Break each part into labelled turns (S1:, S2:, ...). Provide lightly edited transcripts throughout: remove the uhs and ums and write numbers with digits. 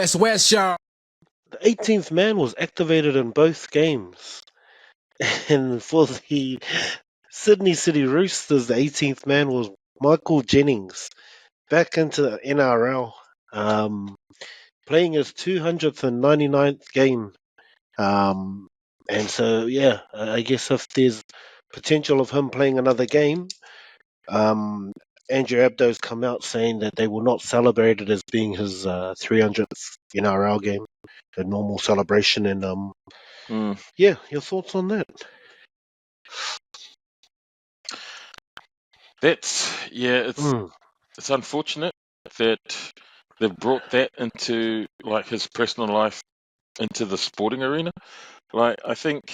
S1: WesWes Show.
S2: The 18th man was activated in both games. And for the Sydney City Roosters, the 18th man was Michael Jennings, back into the NRL, playing his 299th game. And so, yeah, I guess if there's potential of him playing another game, Andrew Abdo's come out saying that they will not celebrate it as being his 300th NRL game, a normal celebration. And yeah, your thoughts on that?
S3: It's unfortunate that they've brought that into like his personal life into the sporting arena. Like, I think,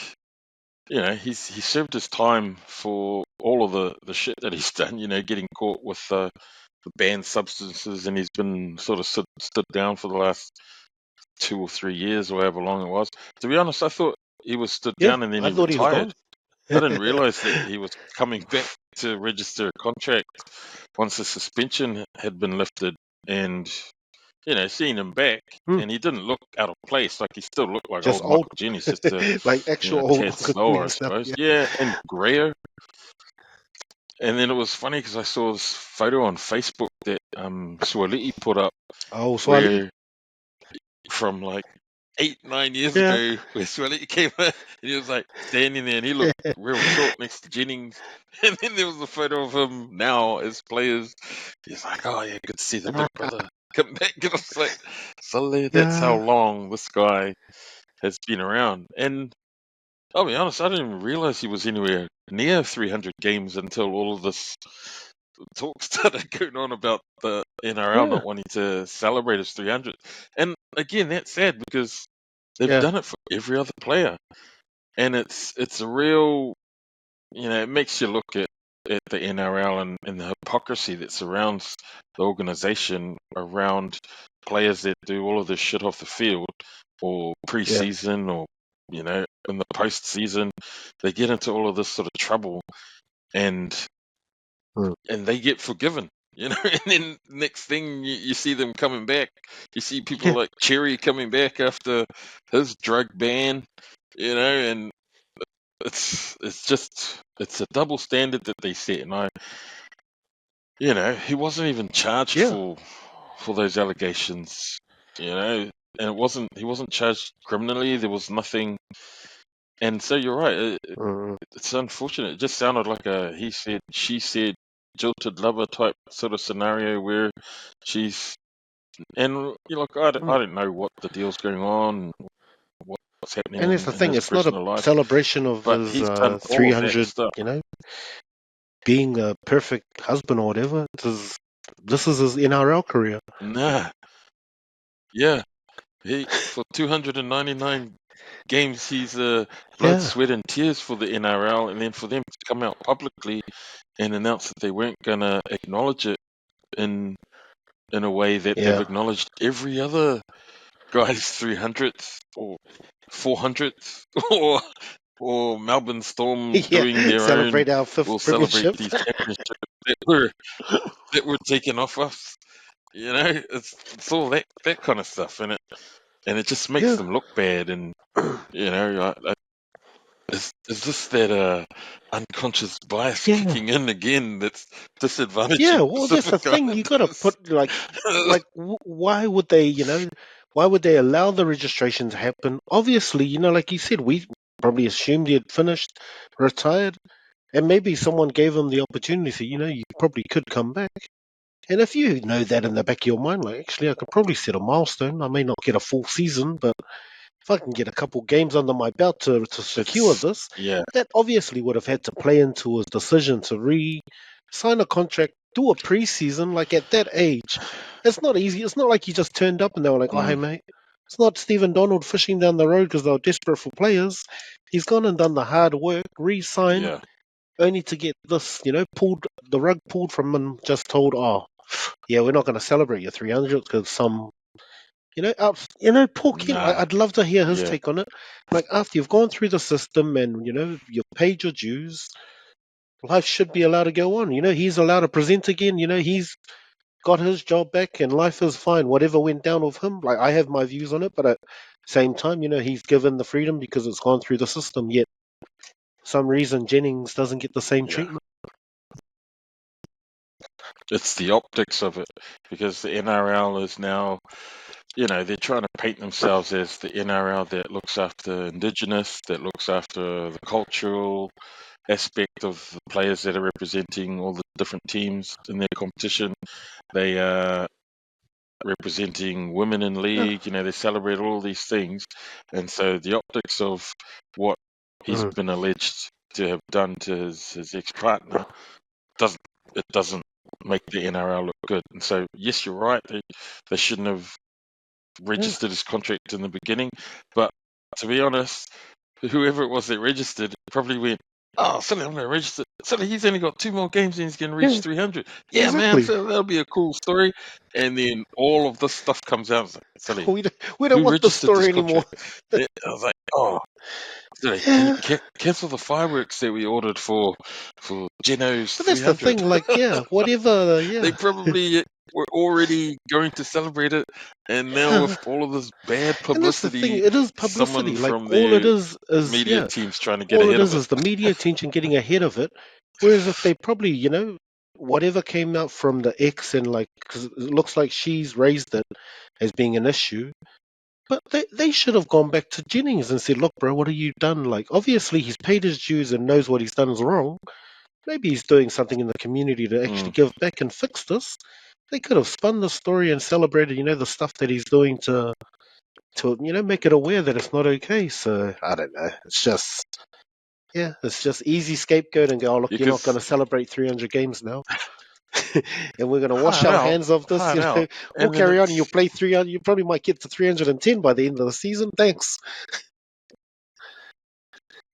S3: he served his time for all of the shit that he's done, getting caught with the banned substances, and he's been sort of stood down for the last 2 or 3 years or however long it was. To be honest, I thought he was stood down and then he
S2: thought
S3: retired.
S2: He was
S3: I didn't realise that he was coming back to register a contract once the suspension had been lifted, and seeing him back, and he didn't look out of place. Like, he still looked like
S2: just
S3: old Michael Jennings, just
S2: like actual old
S3: tad slower, I suppose. Yeah, and grayer. And then it was funny because I saw this photo on Facebook that Suoliti put up.
S2: Oh, Suoliti?
S3: From like 8-9 years ago, where Suoliti came out, and he was like standing there, and he looked real short next to Jennings. And then there was a photo of him now as players. He's like, oh yeah, good to see the big brother come back. And I was like, so that's how long this guy has been around. And I'll be honest, I didn't even realize he was anywhere near 300 games until all of this talk started going on about the NRL not wanting to celebrate his 300. And again, that's sad because they've done it for every other player. And it's a real, it makes you look at the NRL and the hypocrisy that surrounds the organisation around players that do all of this shit off the field or pre-season or, in the post-season. They get into all of this sort of trouble and they get forgiven. And then next thing you see them coming back. You see people like Cherry coming back after his drug ban, and it's a double standard that they set. And he wasn't even charged for those allegations, and he wasn't charged criminally. There was nothing. And so you're right. It's unfortunate. It just sounded like a he said, she said, jilted lover type sort of scenario where she's and I don't know what the deal's going on, what's happening.
S2: And that's the thing; it's not a celebration of his 300. Being a perfect husband or whatever. This is his NRL career.
S3: Nah, yeah, for 299 games, he's blood, sweat, and tears for the NRL, and then for them to come out publicly and announce that they weren't going to acknowledge it in a way that they've acknowledged every other guy's 300th or 400th or Melbourne Storm doing their
S2: celebrate
S3: own.
S2: Our fifth
S3: we'll
S2: premiership.
S3: celebrate these championships that were taken off us. It's all that kind of stuff, and it just makes them look bad. And is this that unconscious bias kicking in again? That's disadvantaging.
S2: Yeah, well, that's the thing. You got to put like why would they? Why would they allow the registration to happen? Obviously, like you said, we probably assumed he had finished, retired, and maybe someone gave him the opportunity. So, you probably could come back. And if you know that in the back of your mind, like, actually, I could probably set a milestone. I may not get a full season, but if I can get a couple games under my belt to secure this, that obviously would have had to play into his decision to re-sign a contract, do a preseason. Like, at that age, it's not easy. It's not like he just turned up and they were like, oh, hey, mate. It's not Stephen Donald fishing down the road because they were desperate for players. He's gone and done the hard work, re-signed, only to get this, pulled the rug pulled from him, just told, oh, yeah, we're not going to celebrate your 300 because some, poor kid. I'd love to hear his take on it. Like, after you've gone through the system and, you've paid your dues, life should be allowed to go on. He's allowed to present again. He's got his job back, and life is fine. Whatever went down with him, like I have my views on it, but at the same time, he's given the freedom because it's gone through the system. Yet, for some reason, Jennings doesn't get the same
S3: Yeah.
S2: treatment.
S3: It's the optics of it, because the NRL is now, they're trying to paint themselves as the NRL that looks after Indigenous, that looks after the cultural aspect of the players that are representing all the different teams in their competition. They are representing women in league, they celebrate all these things. And so the optics of what he's been alleged to have done to his ex-partner doesn't make the NRL look good. And so, yes, you're right. They shouldn't have registered his contract in the beginning. But to be honest, whoever it was that registered probably went, "Oh, suddenly I'm going to register. Suddenly he's only got 2 more games and he's going to reach 300. Yeah,
S2: exactly.
S3: man, so that'll be a cool story." And then all of this stuff comes out. It's like, suddenly,
S2: we don't want the story anymore.
S3: I was like, "Oh, can you cancel the fireworks that we ordered for Geno's 300?"
S2: But that's the thing, whatever,
S3: They probably were already going to celebrate it, and now with all of this bad
S2: and that's the thing,
S3: publicity,
S2: it is publicity.
S3: someone
S2: Like
S3: from
S2: all it
S3: their
S2: is
S3: media team's trying to get
S2: all
S3: ahead
S2: it
S3: of it.
S2: is the media attention getting ahead of it. Whereas if they probably, whatever came out from the ex, and because it looks like she's raised it as being an issue. But they should have gone back to Jennings and said, "Look, bro, what have you done? Like, obviously he's paid his dues and knows what he's done is wrong. Maybe he's doing something in the community to actually give back and fix this." They could have spun the story and celebrated, the stuff that he's doing to make it aware that it's not okay. So I don't know. It's just easy scapegoat and go, "Oh, look, you're not going to celebrate 300 games now." And we're going to wash our hands of this. We'll carry on. And you'll play 300. You probably might get to 310 by the end of the season. Thanks.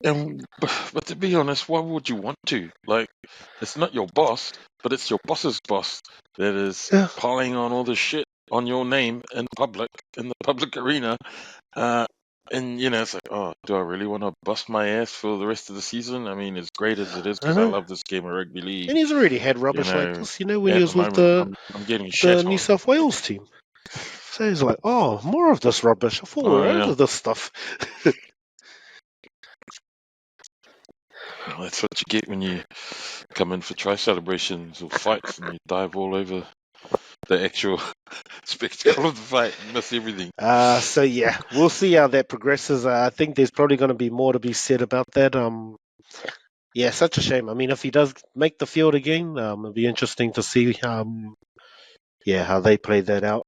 S3: But to be honest, why would you want to? Like, it's not your boss, but it's your boss's boss that is piling on all this shit on your name in the public arena. And it's like, oh, do I really want to bust my ass for the rest of the season? I mean, as great as it is, because I love this game of rugby league.
S2: And he's already had rubbish like this, when he was with
S3: I'm getting
S2: the New South Wales team. So he's like, "Oh, more of this rubbish. I thought we're out of this stuff."
S3: Well, that's what you get when you come in for try celebrations or fights and you dive all over the actual spectacle of the fight and miss everything.
S2: So yeah, we'll see how that progresses. I think there's probably going to be more to be said about that. Yeah, such a shame. I mean, if he does make the field again, it'll be interesting to see how they play that out.